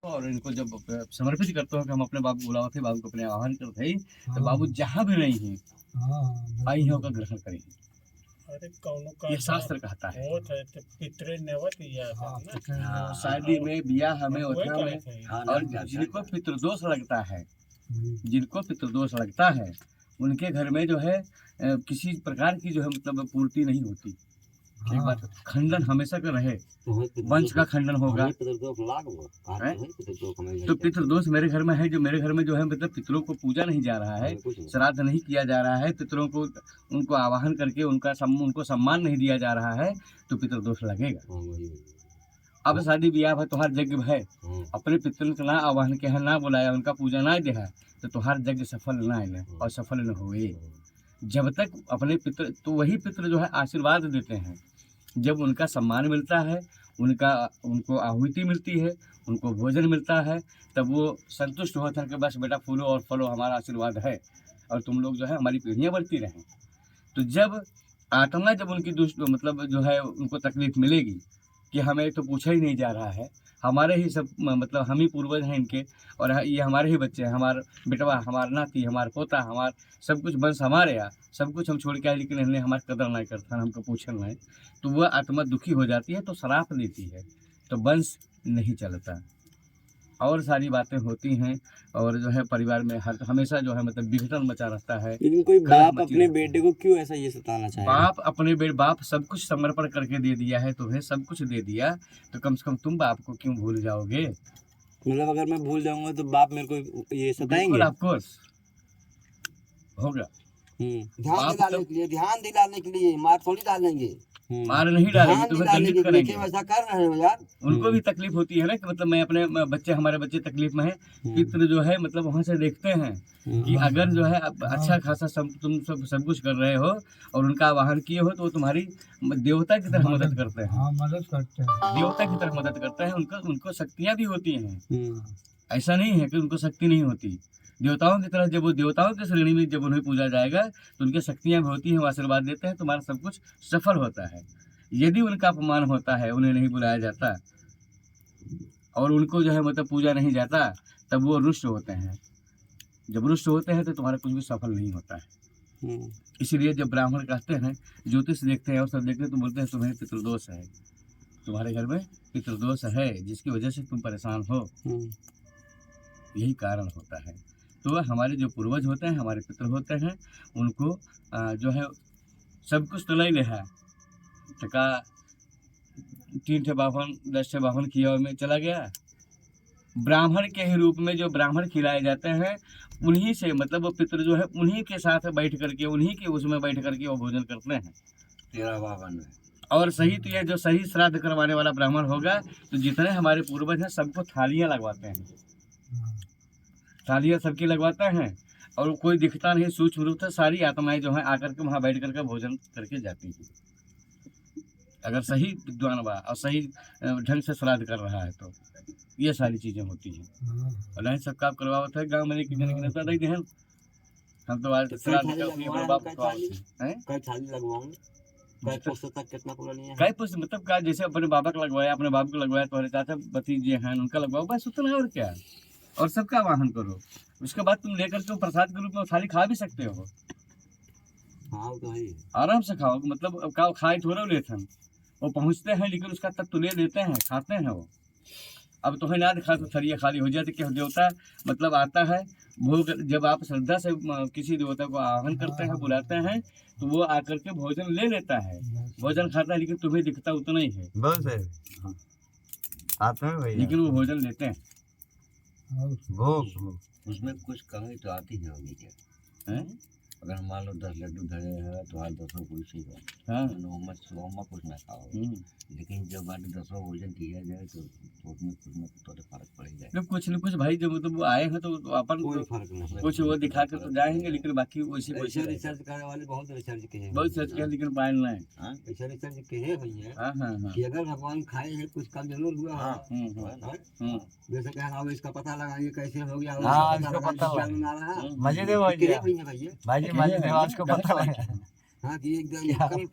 और इनको जब समर्पित करते हो कि हम अपने बाबू को बुलाओ थे, बाबू को अपने आह्वान करते ही, तो बाबू जहाँ भी नहीं है आई है का ग्रहण करें। अरे कौनो का ये शास्त्र कहता है। होत है तो पितरे नेवत या ना शादी में ब्याह में वही उत्सव में कहत है। और जिनको पितृदोष लगता है, जिनको पितृदोष लगता है उनके घर में जो है किसी प्रकार की जो है मतलब पूर्ति नहीं होती। एक बात खंडन हमेशा का रहे, वंश का खंडन होगा। तो पितृदोष मेरे घर में है, जो मेरे घर में जो है मतलब पितरों को पूजा नहीं जा रहा है, श्राद्ध नहीं किया जा रहा है, पितरों को उनको आवाहन करके उनको सम्मान नहीं दिया जा रहा है, तो पितृदोष लगेगा। अब शादी ब्याह है, तुहार यज्ञ है, अपने पितरों को ना आवाहन किया है, ना बुलाया, उनका पूजा ना दिया है, तो तुहार यज्ञ सफल ना है और सफल न हुए। जब तक अपने पितृ, तो वही पितृ जो है आशीर्वाद देते हैं, जब उनका सम्मान मिलता है, उनको आहुति मिलती है, उनको भोजन मिलता है, तब वो संतुष्ट होते हैं कि बस बेटा फूलो और फलो, हमारा आशीर्वाद है और तुम लोग जो है हमारी पीढ़ियाँ बढ़ती रहें। तो जब आत्मा जब उनकी मतलब जो है उनको तकलीफ मिलेगी कि हमें तो पूछा ही नहीं जा रहा है, हमारे ही सब मतलब हम ही पूर्वज हैं इनके, और ये हमारे ही बच्चे हैं, हमारा बेटवा, हमारा नाती, हमारा पोता, हमारा सब कुछ वंश हमारे यहाँ, सब कुछ हम छोड़ के आए, लेकिन इन्हें हमारी कदर नहीं करता, हमको पूछन नहीं, तो वह आत्मा दुखी हो जाती है, तो श्राप देती है, तो वंश नहीं चलता और सारी बातें होती हैं। और जो है परिवार में हमेशा जो है मतलब विघटन मचा रहता है। लेकिन कोई बाप अपने बेटे को क्यों ऐसा ये सताना चाहे? बाप अपने बाप सब कुछ समर्पण करके दे दिया है, तुम्हें सब कुछ दे दिया, तो कम से कम तुम बाप को क्यों भूल जाओगे? मतलब अगर मैं भूल जाऊंगा तो बाप मेरे को ये सताएंगे? ऑफकोर्स होगा। ध्यान दिलाने के लिए मार थोड़ी डालेंगे, मार नहीं डालेंगे, तुम्हें दंडित करेंगे। वैसा कर रहे हो यार। उनको भी तकलीफ होती है ना कि मतलब मैं अपने बच्चे, हमारे बच्चे तकलीफ में है, पितृ जो है मतलब वहाँ से देखते हैं कि अगर जो है अच्छा खासा तुम सब कुछ कर रहे हो और उनका आवाहन किए हो, तो वो तुम्हारी देवता की तरह मदद करते हैं। मदद करते हैं, देवता की तरह मदद करते हैं। उनको शक्तियाँ भी होती हैं, ऐसा नहीं है कि उनको शक्ति नहीं होती। देवताओं की तरह जब वो देवताओं की श्रेणी में जब उन्हें पूजा जाएगा, तो उनकी शक्तियाँ भी होती हैं, वो आशीर्वाद देते हैं, तुम्हारा सब कुछ सफल होता है। यदि उनका अपमान होता है, उन्हें नहीं बुलाया जाता और उनको जो है मतलब पूजा नहीं जाता, तब वो रुष्ट होते हैं। जब रुष्ट होते हैं तो तुम्हारा कुछ भी सफल नहीं होता है। इसीलिए जब ब्राह्मण कहते हैं, ज्योतिष देखते हैं और सब देखते हैं, तो बोलते हैं तुम्हें पितृदोष है, तुम्हारे घर में पितृदोष है, जिसकी वजह से तुम परेशान हो। यही कारण होता है। तो हमारे जो पूर्वज होते हैं, हमारे पितृ होते हैं, उनको जो है सब कुछ तो नहीं ले है, टका 3 ठे बाभन 10 ठे बाभन किया में चला गया। ब्राह्मण के ही रूप में जो ब्राह्मण खिलाए जाते हैं, उन्हीं से मतलब वो पितृ जो है उन्हीं के साथ बैठ करके, उन्हीं के उसमें बैठ करके वो भोजन करते हैं 13 बावन में। और सही तो ये जो सही श्राद्ध करवाने वाला ब्राह्मण होगा, तो जितने हमारे पूर्वज हैं सबको थालियाँ लगवाते हैं, थालियाँ सबकी लगवाते हैं, और कोई दिखता नहीं, सूक्ष्म रूप से सारी आत्माएं जो हैं आकर के वहाँ बैठ करके भोजन करके जाती हैं। अगर सही विद्वान बा और सही ढंग से श्राद्ध कर रहा है, तो ये सारी चीज़ें होती हैं। और नहीं सब काम करवावत है गाँव में, लेकिन नेता नहीं देहन, हम तो आज श्राद्ध कई पुष्ट मतलब का, जैसे अपने बाबा का लगवाया, अपने बाबू को लगवाया, तुम्हारे चाचा भतीजे हैं उनका लगवाओ, बस उतना और क्या, और सबका आवाहन करो। उसके बाद तुम लेकर के प्रसाद के रूप में थाली खा भी सकते हो। आराम से खाओ, मतलब खाए थोड़ा लेते हैं, वो पहुँचते हैं, लेकिन उसका तत्व ले लेते हैं, खाते हैं वो। अब तुम्हें ना दिखा तो थरिया खाली हो जाती, कि देवता मतलब आता है भोग, जब आप श्रद्धा से किसी देवता को आह्वान करते हैं, बुलाते हैं, तो वो आकर के भोजन ले लेता है, भोजन खाता है, लेकिन तुम्हें दिखता उतना ही है, लेकिन वो भोजन लेते हैं। उसमें कुछ कमी तो आती है होगी क्या? अगर मान लो 10 लड्डू धरे हैं तो आज 10 कुछ कुछ ना खाओ, लेकिन जब आज 10 भोजन किया जाए तो उसमें कुछ न कुछ तो फर्क पड़ेगा। जब कुछ न कुछ भाई जब मतलब आए हैं तो अपन कोई फर्क नहीं, कुछ वो दिखा के तो जाएंगे, लेकिन बाकी वैसे रिसर्च करने वाले बहुत रिसर्च किए हैं, बहुत सर्च किया, लेकिन पायल नहीं। ऐसा रिसर्च किए भैया कि अगर भगवान खाए हैं कुछ कम जरूर हुआ है। जैसे कहना हो इसका पता लगाएंगे कैसे हो गया, मजे दे भैया, भैया मजे दे, आज को पता लगा। हाँ कि एकदम